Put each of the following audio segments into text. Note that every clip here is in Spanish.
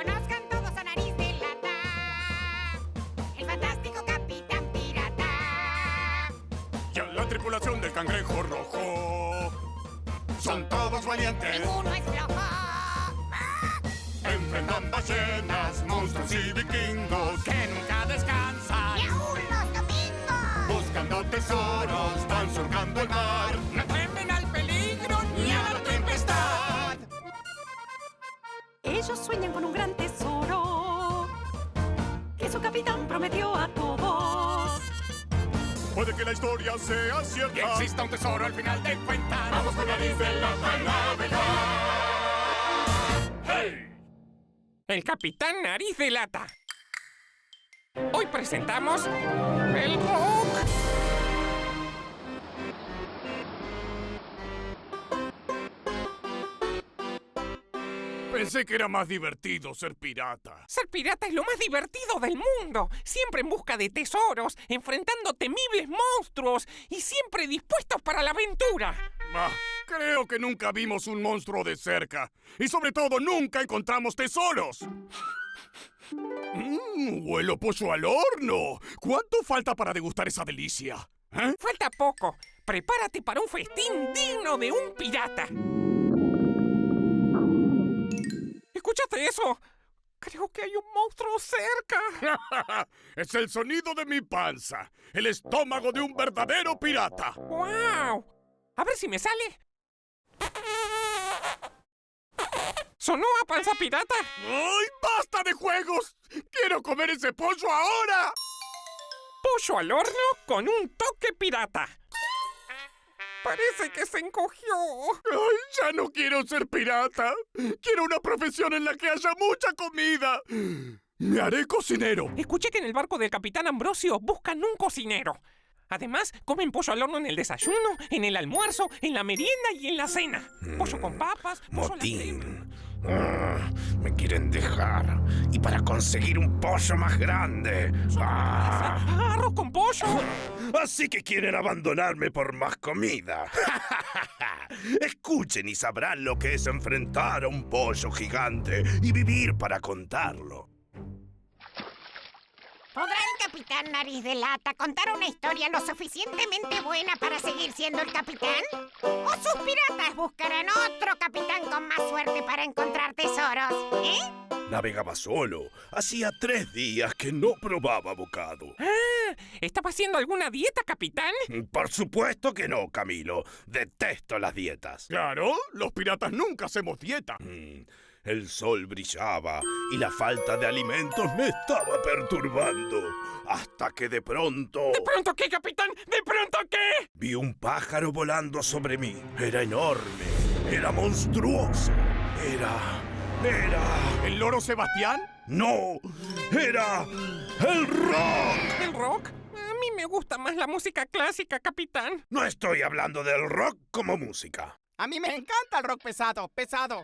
Conozcan todos a Nariz de Lata, el fantástico Capitán Pirata. Y a la tripulación del Cangrejo Rojo. Son todos valientes, Ninguno es flojo. enfrentan ballenas, monstruos y vikingos que nunca descansan. Y aún los domingos. Buscando tesoros, van surcando el mar. No temen al peligro ni a la tempestad. Ellos sueñan con un gran tesoro que su capitán prometió a todos. Puede que la historia sea cierta y exista un tesoro al final de cuentas. Vamos con Nariz de Lata a navegar. ¡Hey! El Capitán Nariz de Lata. Hoy presentamos el rock. Pensé que era más divertido ser pirata. Ser pirata es lo más divertido del mundo. Siempre en busca de tesoros, enfrentando temibles monstruos y siempre dispuestos para la aventura. Bah, creo que nunca vimos un monstruo de cerca. Y sobre todo, nunca encontramos tesoros. Huelo pollo al horno. ¿Cuánto falta para degustar esa delicia? ¿Eh? Falta poco. Prepárate para un festín digno de un pirata. ¿Escuchaste eso? Creo que hay un monstruo cerca. Es el sonido de mi panza. El estómago de un verdadero pirata. ¡Wow! A ver si me sale. ¿Sonó a panza pirata? ¡Ay, basta de juegos! ¡Quiero comer ese pollo ahora! Pollo al horno con un toque pirata. Parece que se encogió. ¡Ay, ya no quiero ser pirata! Quiero una profesión en la que haya mucha comida. Me haré cocinero. Escuché que en el barco del Capitán Ambrosio buscan un cocinero. Además, comen pollo al horno en el desayuno, en el almuerzo, en la merienda y en la cena. Pollo con papas, pollo a la Motín. Me quieren dejar. Y para conseguir un pollo más grande. arroz con pollo. Así que quieren abandonarme por más comida. Escuchen y sabrán lo que es enfrentar a un pollo gigante y vivir para contarlo. ¿Podrá el Capitán Nariz de Lata contar una historia lo suficientemente buena para seguir siendo el capitán? ¿O sus piratas buscarán otro capitán con más suerte para encontrar tesoros? Navegaba solo. Hacía 3 días que no probaba bocado. ¿Estaba haciendo alguna dieta, capitán? Por supuesto que no, Camilo. Detesto las dietas. Claro, los piratas nunca hacemos dieta. El sol brillaba y la falta de alimentos me estaba perturbando. Hasta que de pronto... ¿De pronto qué, capitán? ¿De pronto qué? Vi un pájaro volando sobre mí. Era enorme. Era monstruoso. Era... ¿El loro Sebastián? ¡No! ¡Era... el rock! ¿El rock? A mí me gusta más la música clásica, capitán. No estoy hablando del rock como música. A mí me encanta el rock pesado, pesado.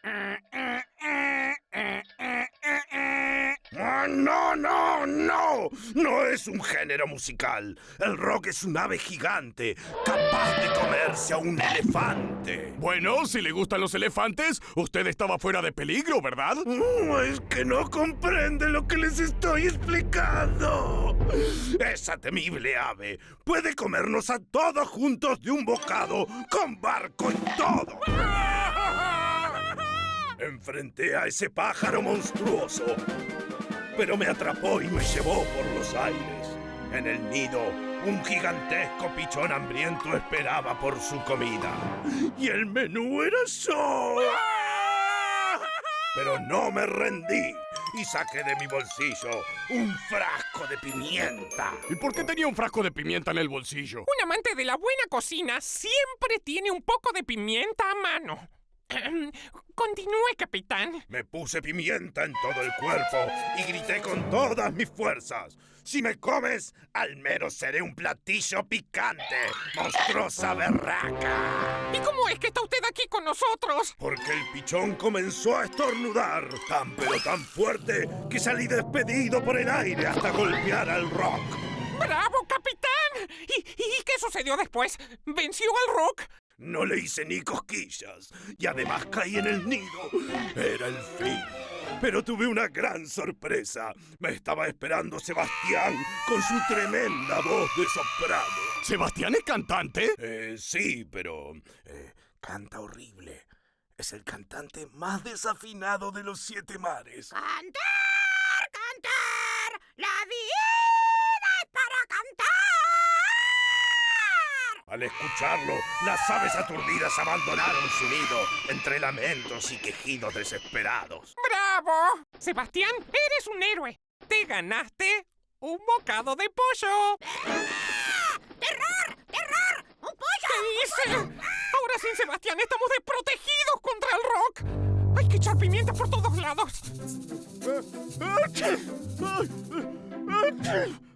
¡No, no, no! No es un género musical. El rock es un ave gigante, capaz de comerse a un elefante. Bueno, si le gustan los elefantes, usted estaba fuera de peligro, ¿verdad? Es que no comprende lo que les estoy explicando. Esa temible ave puede comernos a todos juntos de un bocado, con barco y todo. Enfrenté a ese pájaro monstruoso, pero me atrapó y me llevó por los aires. En el nido, un gigantesco pichón hambriento esperaba por su comida. Y el menú era yo. Pero no me rendí y saqué de mi bolsillo un frasco de pimienta. ¿Y por qué tenía un frasco de pimienta en el bolsillo? Un amante de la buena cocina siempre tiene un poco de pimienta a mano. Continúe, capitán. Me puse pimienta en todo el cuerpo y grité con todas mis fuerzas. Si me comes, al menos seré un platillo picante, monstruosa berraca. ¿Y cómo es que está usted aquí con nosotros? Porque el pichón comenzó a estornudar tan pero tan fuerte que salí despedido por el aire hasta golpear al rock. ¡Bravo, capitán! ¿Y qué sucedió después? ¿Venció al rock? No le hice ni cosquillas y además caí en el nido. Era el fin. Pero tuve una gran sorpresa. Me estaba esperando Sebastián con su tremenda voz de soprano. ¿Sebastián es cantante? Sí, pero canta horrible. Es el cantante más desafinado de los 7 mares. ¡Cantar! ¡Cantar! ¡La vida es para cantar! Al escucharlo, las aves aturdidas abandonaron su nido entre lamentos y quejidos desesperados. ¡Bravo! Sebastián, eres un héroe. Te ganaste un bocado de pollo. ¡Terror! ¡Terror! ¡Un pollo! ¿Qué hice? Ahora sin Sebastián estamos desprotegidos contra el rock. Hay que echar pimienta por todos lados.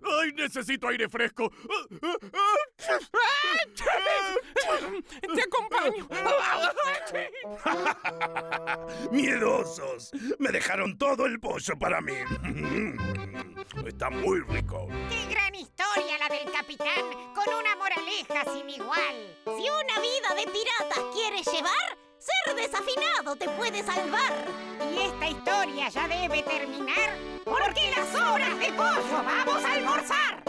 ¡Ay, necesito aire fresco! Te acompaño. ¡Miedosos! Me dejaron todo el pollo para mí. Está muy rico. ¡Qué gran historia la del capitán! Con una moraleja sin igual. Si una vida de piratas quieres llevar, ser desafinado te puede salvar. Y esta historia ya debe terminar, porque las horas de pollo vamos a almorzar.